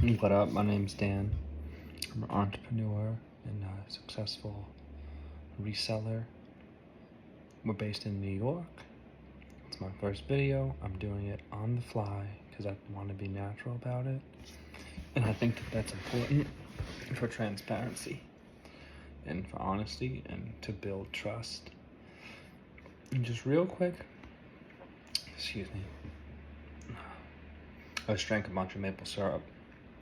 What up? My name's Dan. I'm an entrepreneur and a successful reseller. We're based in New York. It's my first video. I'm doing it on the fly because I want to be natural about it. And I think that that's important for transparency and for honesty and to build trust. And just real quick, excuse me. I just drank a bunch of maple syrup.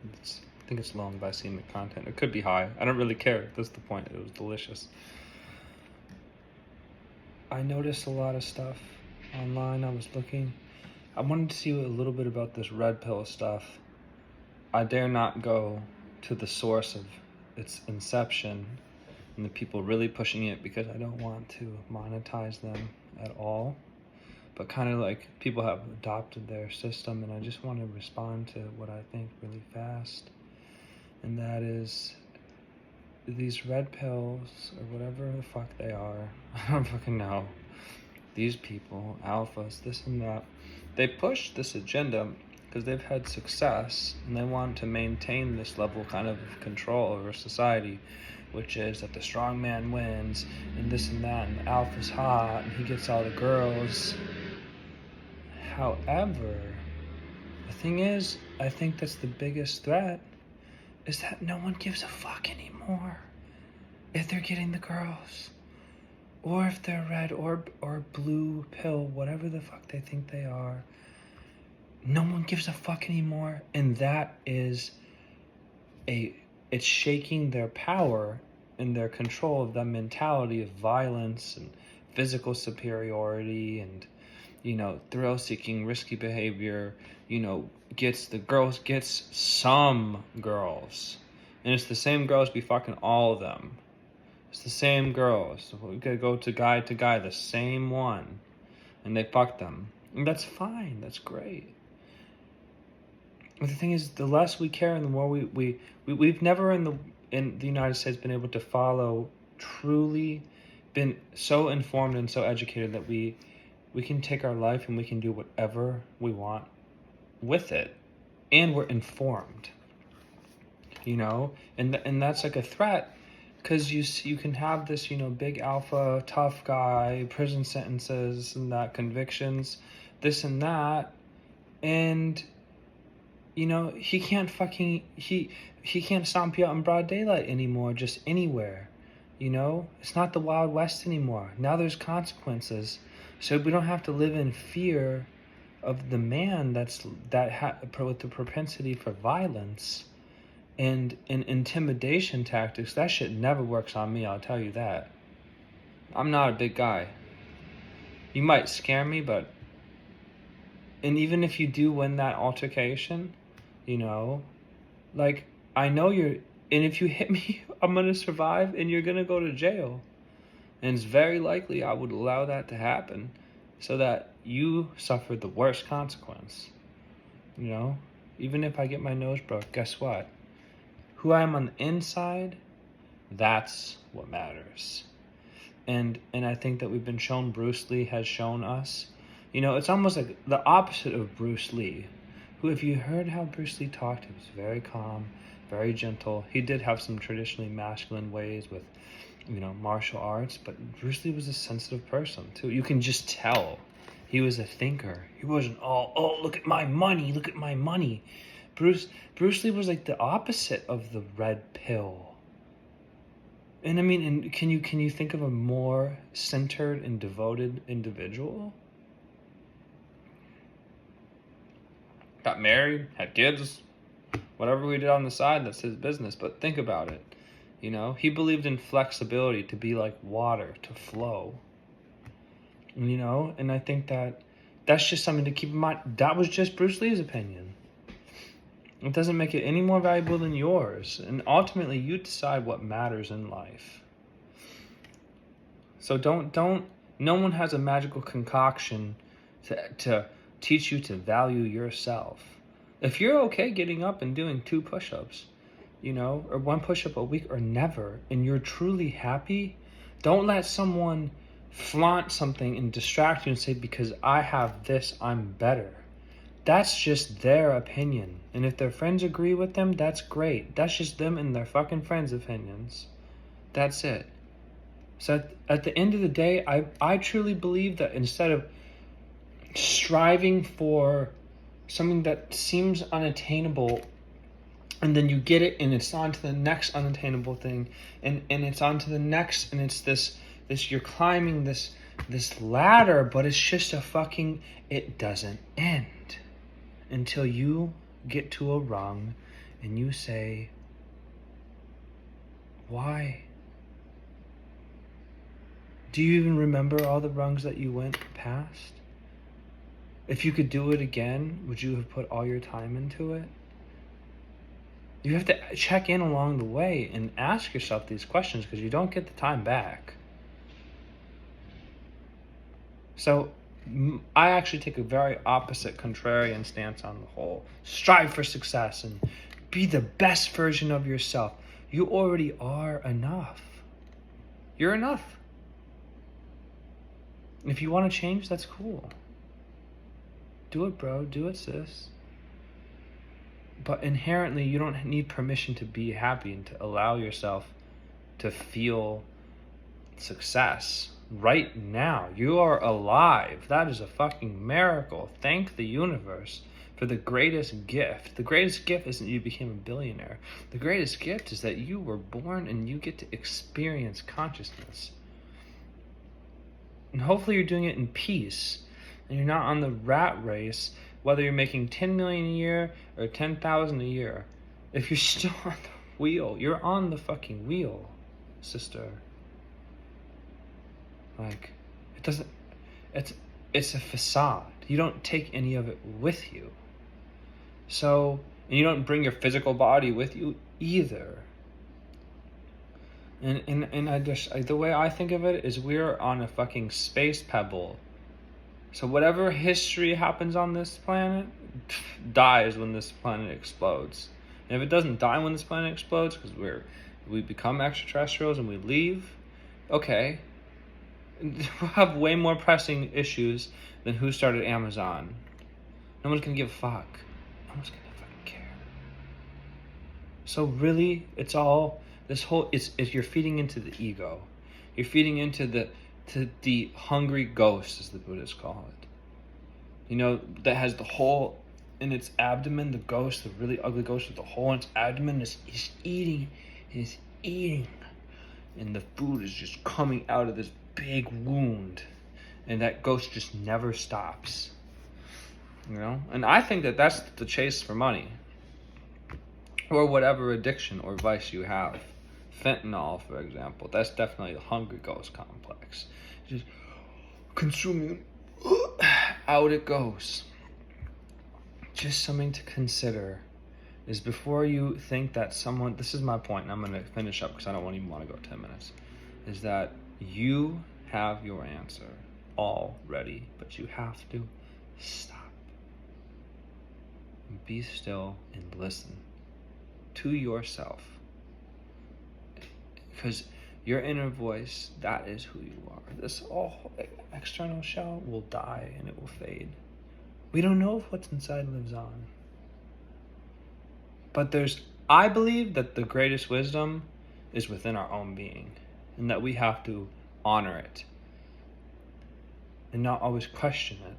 I think it's low in glycemic content. It could be high. I don't really care. That's the point. It was delicious. I noticed a lot of stuff online. I was looking. I wanted to see a little bit about this red pill stuff. I dare not go to the source of its inception and the people really pushing it because I don't want to monetize them at all. But kind of like people have adopted their system, and I just want to respond to what I think really fast. And that is these red pills, or whatever the fuck they are, I don't fucking know. These people, alphas, this and that, they push this agenda because they've had success and they want to maintain this level kind of control over society, which is that the strong man wins and this and that, and the alpha's hot and he gets all the girls. However, the thing is, I think that's the biggest threat, is that no one gives a fuck anymore if they're getting the girls, or if they're red or blue pill, whatever the fuck they think they are. No one gives a fuck anymore, and that is it's shaking their power and their control of the mentality of violence and physical superiority and, thrill-seeking, risky behavior, gets some girls. And it's the same girls be fucking all of them. It's the same girls. We gotta go to guy, the same one. And they fuck them. And that's fine, that's great. But the thing is, the less we care and the more we've never in the United States been able to follow, truly been so informed and so educated that we can take our life and we can do whatever we want with it, and we're informed, and that's like a threat, because you can have this big alpha tough guy, prison sentences and that, convictions, this and that, and he can't stomp you out in broad daylight anymore, just anywhere. It's not the Wild West anymore. Now there's consequences. So we don't have to live in fear of the man with the propensity for violence and intimidation tactics. That shit never works on me, I'll tell you that. I'm not a big guy. You might scare me, and even if you do win that altercation, I know and if you hit me, I'm gonna survive and you're gonna go to jail. And it's very likely I would allow that to happen so that you suffer the worst consequence. Even if I get my nose broke, guess what? Who I am on the inside, that's what matters. And I think that we've been shown, Bruce Lee has shown us, it's almost like the opposite of Bruce Lee, who, if you heard how Bruce Lee talked, he was very calm, very gentle. He did have some traditionally masculine ways with martial arts, but Bruce Lee was a sensitive person too. You can just tell he was a thinker. He wasn't all, oh, look at my money. Bruce Lee was like the opposite of the red pill. And I mean, and can you think of a more centered and devoted individual? Got married, had kids, whatever we did on the side, that's his business. But think about it. He believed in flexibility, to be like water, to flow. And I think that's just something to keep in mind. That was just Bruce Lee's opinion. It doesn't make it any more valuable than yours. And ultimately, you decide what matters in life. So no one has a magical concoction to teach you to value yourself. If you're okay getting up and doing 2 push-ups, or 1 push-up a week, or never, and you're truly happy, don't let someone flaunt something and distract you and say, because I have this, I'm better. that's just their opinion. And if their friends agree with them, that's great. That's just them and their fucking friends' opinions. That's it. So at the end of the day, I truly believe that instead of striving for something that seems unattainable, and then you get it and it's on to the next unattainable thing, and it's on to the next, and it's this you're climbing this ladder, but it's just it doesn't end until you get to a rung and you say, why? Do you even remember all the rungs that you went past? If you could do it again, would you have put all your time into it? You have to check in along the way and ask yourself these questions, because you don't get the time back. So I actually take a very opposite, contrarian stance on the whole. Strive for success and be the best version of yourself. You already are enough. You're enough. If you want to change, that's cool. Do it, bro. Do it, sis. But inherently, you don't need permission to be happy and to allow yourself to feel success. Right now, you are alive. That is a fucking miracle. Thank the universe for the greatest gift. The greatest gift isn't you became a billionaire. The greatest gift is that you were born and you get to experience consciousness. And hopefully you're doing it in peace, and you're not on the rat race, whether you're making 10 million a year or 10,000 a year. If you're still on the wheel, you're on the fucking wheel, sister. Like, it's a facade. You don't take any of it with you. So, and you don't bring your physical body with you either. And the way I think of it is we're on a fucking space pebble. So whatever history happens on this planet dies when this planet explodes. And if it doesn't die when this planet explodes because we become extraterrestrials and we leave, okay. We'll have way more pressing issues than who started Amazon. No one's gonna give a fuck. No one's gonna fucking care. So really, it's all this whole. It's you're feeding into the ego. You're feeding into the hungry ghost, as the Buddhists call it. You know, that has the hole in its abdomen. The ghost, the really ugly ghost with the hole in its abdomen, is eating, and the food is just coming out of this big wound, and that ghost just never stops. You know, and I think that that's the chase for money, or whatever addiction or vice you have. Fentanyl, for example, that's definitely the hungry ghost complex. Just consuming, out it goes. Just something to consider is before you think that someone, this is my point, and I'm going to finish up because I don't even want to go 10 minutes, is that you have your answer already, but you have to stop. Be still and listen to yourself. Because your inner voice, that is who you are. This all external shell will die and it will fade. We don't know if what's inside lives on. But I believe that the greatest wisdom is within our own being, and that we have to honor it and not always question it.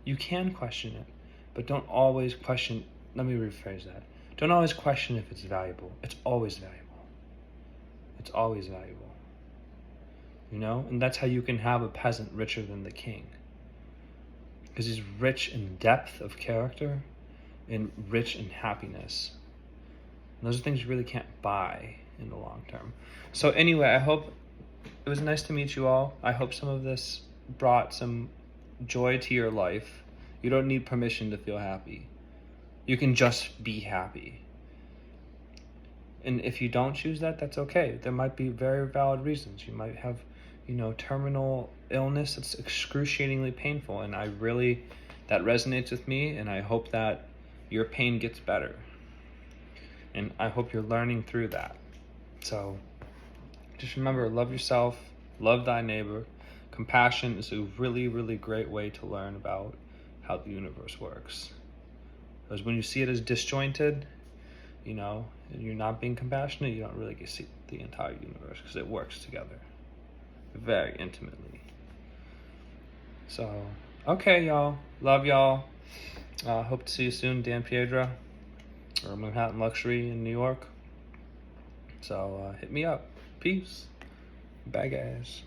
You can question it, but don't always question. Let me rephrase that. Don't always question if it's valuable. It's always valuable. It's always valuable. You know? And that's how you can have a peasant richer than the king. Because he's rich in depth of character and rich in happiness. And those are things you really can't buy in the long term. So anyway, I hope it was nice to meet you all. I hope some of this brought some joy to your life. You don't need permission to feel happy. You can just be happy. And if you don't choose that, that's okay. There might be very valid reasons. You might have, terminal illness that's excruciatingly painful. And that resonates with me. And I hope that your pain gets better. And I hope you're learning through that. So just remember, love yourself, love thy neighbor. Compassion is a really, really great way to learn about how the universe works. Because when you see it as disjointed, you know, and you're not being compassionate, you don't really get to see the entire universe, because it works together very intimately. So, okay, y'all. Love y'all. Hope to see you soon, Dan Piedra, or Manhattan Luxury in New York. So, hit me up. Peace. Bye, guys.